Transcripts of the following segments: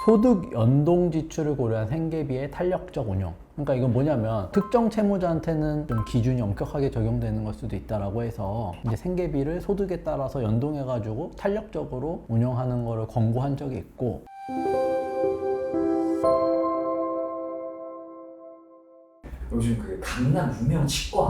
소득 연동 지출을 고려한 생계비의 탄력적 운용. 그러니까 이건 뭐냐면 특정 채무자한테는 좀 기준이 엄격하게 적용되는 걸 수도 있다라고 해서 이제 생계비를 소득에 따라서 연동해가지고 탄력적으로 운영하는 거를 권고한 적이 있고, 요즘 그 강남 유명 치과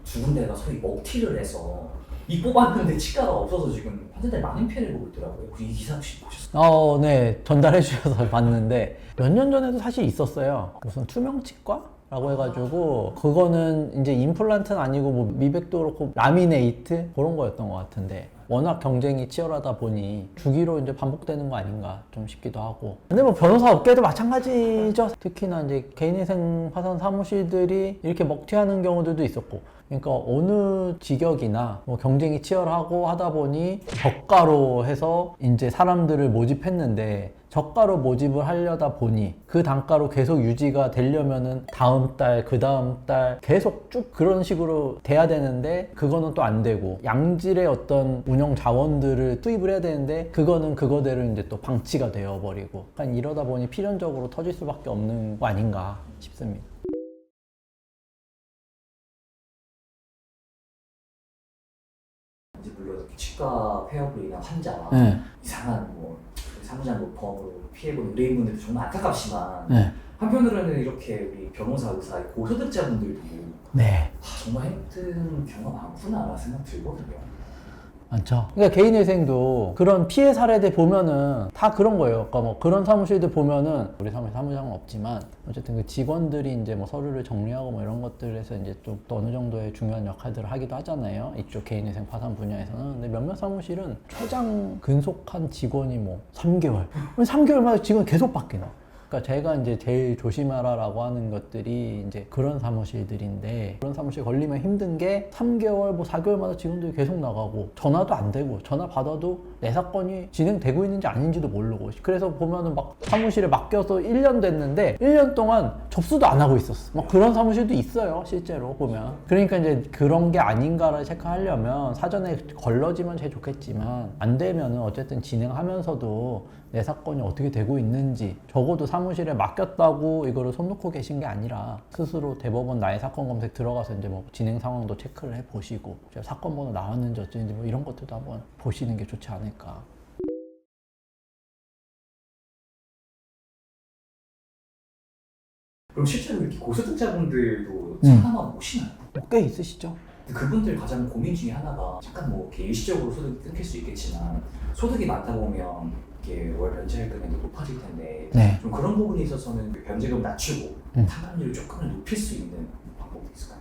두 군데가 서로 먹튀를 해서 이 뽑았는데 치과가 없어서 지금 환자들이 많은 피해를 보고 있더라고요. 이 기사 혹시 보셨어요? 네, 전달해 주셔서 봤는데 몇 년 전에도 사실 있었어요. 무슨 투명 치과라고 해가지고 그거는 이제 임플란트는 아니고 뭐 미백도 그렇고 라미네이트 그런 거였던 것 같은데, 워낙 경쟁이 치열하다 보니 주기로 이제 반복되는 거 아닌가 좀 싶기도 하고. 근데 뭐 변호사 업계도 마찬가지죠. 특히나 이제 개인회생 파산 사무실들이 이렇게 먹튀하는 경우들도 있었고, 그러니까 어느 직역이나 뭐 경쟁이 치열하고 하다 보니 저가로 해서 이제 사람들을 모집했는데, 저가로 모집을 하려다 보니 그 단가로 계속 유지가 되려면은 다음 달, 그 다음 달 계속 쭉 그런 식으로 돼야 되는데, 그거는 또 안 되고 양질의 어떤 운영 자원들을 투입을 해야 되는데 그거는 그거대로 이제 또 방치가 되어버리고, 그러니까 이러다 보니 필연적으로 터질 수밖에 없는 거 아닌가 싶습니다. 이제 물론 치과 폐업으로 인한 환자, 이상한 뭐 사무장 모범으로 피해본 의뢰인분들도 정말 안타깝지만 한편으로는 이렇게 우리 변호사, 의사, 고소득자분들도 정말 힘든 경우가 많구나 생각 들거든요. 많죠. 그러니까 개인회생도 그런 피해 사례들 보면은 다 그런 거예요. 그러니까 뭐 그런 사무실들 보면은 우리 사무장은 없지만 어쨌든 그 직원들이 이제 뭐 서류를 정리하고 뭐 이런 것들에서 이제 또 어느 정도의 중요한 역할들을 하기도 하잖아요. 이쪽 개인회생 파산 분야에서는. 근데 몇몇 사무실은 최장 근속한 직원이 뭐 3개월. 3개월마다 직원이 계속 바뀌나. 그러니까 제가 이제 제일 조심하라라고 하는 것들이 이제 그런 사무실들인데, 그런 사무실 걸리면 힘든 게 3개월, 뭐 4개월마다 직원들이 계속 나가고 전화도 안 되고, 전화 받아도 내 사건이 진행되고 있는지 아닌지도 모르고, 그래서 보면은 막 사무실에 맡겨서 1년 됐는데 1년 동안 접수도 안 하고 있었어. 막 그런 사무실도 있어요, 실제로 보면. 그러니까 이제 그런 게 아닌가를 체크하려면 사전에 걸러지면 제일 좋겠지만, 안 되면은 어쨌든 진행하면서도 내 사건이 어떻게 되고 있는지, 적어도 사무실에 맡겼다고 이거를 손 놓고 계신 게 아니라 스스로 대법원 나의 사건 검색 들어가서 이제 뭐 진행 상황도 체크를 해 보시고, 사건 번호 나왔는지 어쩐지 뭐 이런 것들도 한번 보시는 게 좋지 않을까. 그럼 실제로 이렇게 고소득자분들도 상담하고 오시나요? 꽤 있으시죠? 그분들 가장 고민 중에 하나가, 잠깐 뭐 이렇게 일시적으로 소득이 끊길 수 있겠지만 소득이 많다 보면 이게 월 변제할 금액도 높아질 텐데, 좀 그런 부분에 있어서는 변제금 낮추고 타산율을 조금은 높일 수 있는 방법이 있을까요?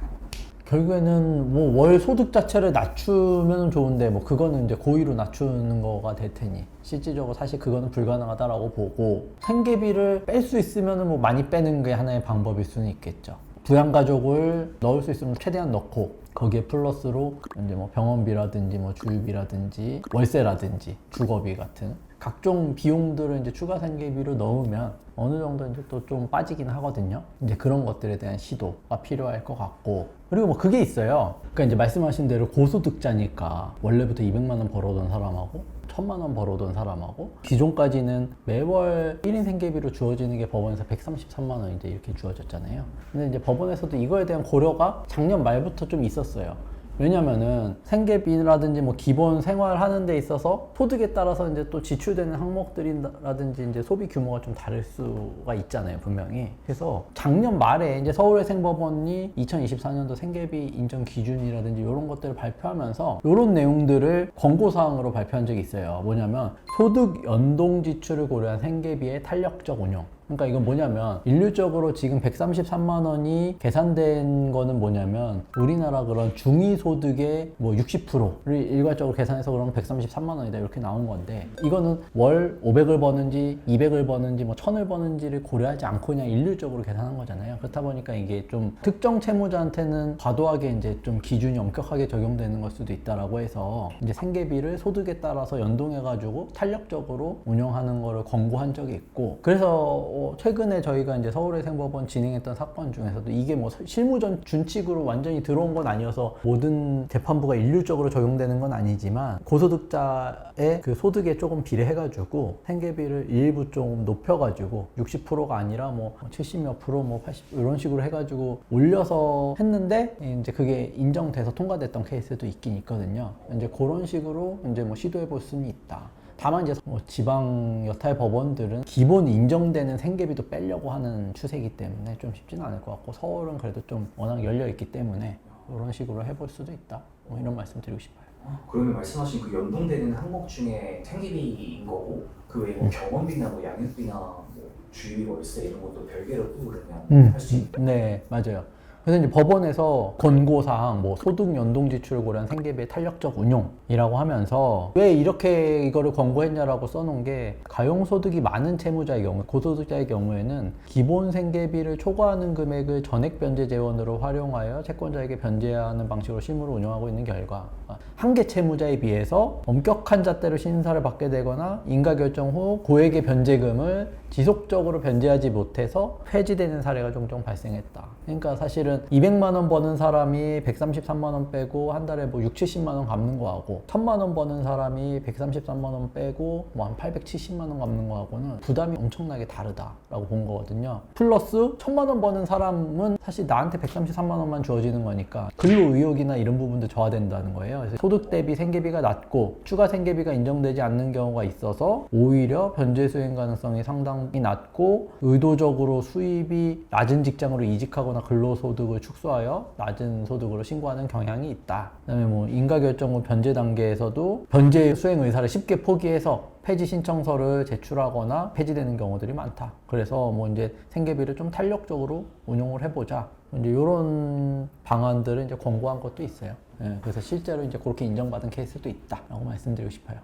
결국에는 뭐 월 소득 자체를 낮추면 좋은데, 뭐 그거는 이제 고의로 낮추는 거가 될 테니 실질적으로 사실 그거는 불가능하다라고 보고, 생계비를 뺄 수 있으면 뭐 많이 빼는 게 하나의 방법일 수는 있겠죠. 부양가족을 넣을 수 있으면 최대한 넣고, 거기에 플러스로 이제 뭐 병원비라든지 뭐 주유비라든지 월세라든지 주거비 같은 각종 비용들을 이제 추가 생계비로 넣으면 어느 정도 이제 또 좀 빠지긴 하거든요. 이제 그런 것들에 대한 시도가 필요할 것 같고, 그리고 뭐 그게 있어요. 그러니까 이제 말씀하신 대로 고소득자니까 원래부터 200만 원 벌어던 사람하고 1000만 원 벌어던 사람하고, 기존까지는 매월 1인 생계비로 주어지는 게 법원에서 133만 원 이제 이렇게 주어졌잖아요. 근데 이제 법원에서도 이거에 대한 고려가 작년 말부터 좀 있었어요. 왜냐면은 생계비라든지 뭐 기본 생활하는 데 있어서 소득에 따라서 이제 또 지출되는 항목들이라든지 이제 소비 규모가 좀 다를 수가 있잖아요, 분명히. 그래서 작년 말에 이제 서울외생법원이 2024년도 생계비 인정 기준이라든지 이런 것들을 발표하면서 이런 내용들을 권고사항으로 발표한 적이 있어요. 뭐냐면 소득 연동 지출을 고려한 생계비의 탄력적 운용. 그러니까 이건 뭐냐면, 일률적으로 지금 133만 원이 계산된 거는 뭐냐면, 우리나라 그런 중위소득의 뭐 60%를 일괄적으로 계산해서 그러면 133만 원이다 이렇게 나온 건데, 이거는 월 500을 버는지 200을 버는지 뭐 1000을 버는지를 고려하지 않고 그냥 일률적으로 계산한 거잖아요. 그렇다 보니까 이게 좀 특정 채무자한테는 과도하게 이제 좀 기준이 엄격하게 적용되는 걸 수도 있다라고 해서 이제 생계비를 소득에 따라서 연동해가지고 탄력적으로 운영하는 거를 권고한 적이 있고, 그래서 최근에 저희가 이제 서울외생법원 진행했던 사건 중에서도 이게 뭐 실무전 준칙으로 완전히 들어온 건 아니어서 모든 재판부가 일률적으로 적용되는 건 아니지만 고소득자의 그 소득에 조금 비례해가지고 생계비를 일부 좀 높여가지고 60%가 아니라 뭐 70몇 프로, 뭐 80 이런 식으로 해가지고 올려서 했는데 이제 그게 인정돼서 통과됐던 케이스도 있긴 있거든요. 이제 그런 식으로 이제 뭐 시도해볼 수는 있다. 다만 이제 뭐 지방 여타의 법원들은 기본 인정되는 생계비도 빼려고 하는 추세이기 때문에 좀 쉽지는 않을 것 같고, 서울은 그래도 좀 워낙 열려 있기 때문에 이런 식으로 해볼 수도 있다. 뭐 이런 말씀 드리고 싶어요. 그러면 말씀하신 그 연동되는 항목 중에 생계비인 거고 그 외에 뭐 경험비나 뭐 양육비나 뭐 주유 월세 이런 것도 별개로 또 그러면 할 수 있다. 네, 맞아요. 그래서 이제 법원에서 권고사항, 뭐 소득 연동 지출을 고려한 생계비의 탄력적 운용이라고 하면서 왜 이렇게 이거를 권고했냐라고 써놓은 게, 가용소득이 많은 채무자의 경우, 고소득자의 경우에는 기본 생계비를 초과하는 금액을 전액 변제 재원으로 활용하여 채권자에게 변제하는 방식으로 실무를 운영하고 있는 결과, 한계 채무자에 비해서 엄격한 잣대로 심사를 받게 되거나 인가 결정 후 고액의 변제금을 지속적으로 변제하지 못해서 폐지되는 사례가 종종 발생했다. 그러니까 사실은 200만 원 버는 사람이 133만 원 빼고 한 달에 뭐 6, 70만 원 갚는 거하고, 1000만 원 버는 사람이 133만 원 빼고 뭐 한 870만 원 갚는 거하고는 부담이 엄청나게 다르다라고 본 거거든요. 플러스 1000만 원 버는 사람은 사실 나한테 133만 원만 주어지는 거니까 근로 의욕이나 이런 부분도 저하된다는 거예요. 그래서 소득 대비 생계비가 낮고 추가 생계비가 인정되지 않는 경우가 있어서 오히려 변제 수행 가능성이 상당히 낮고, 의도적으로 수입이 낮은 직장으로 이직하거나 근로소득을 축소하여 낮은 소득으로 신고하는 경향이 있다. 그다음에 뭐 인가 결정 후 변제 단계에서도 변제 수행 의사를 쉽게 포기해서 폐지 신청서를 제출하거나 폐지되는 경우들이 많다. 그래서 뭐 이제 생계비를 좀 탄력적으로 운용을 해보자. 이제 이런 방안들을 이제 권고한 것도 있어요. 예, 그래서 실제로 이제 그렇게 인정받은 케이스도 있다라고 말씀드리고 싶어요.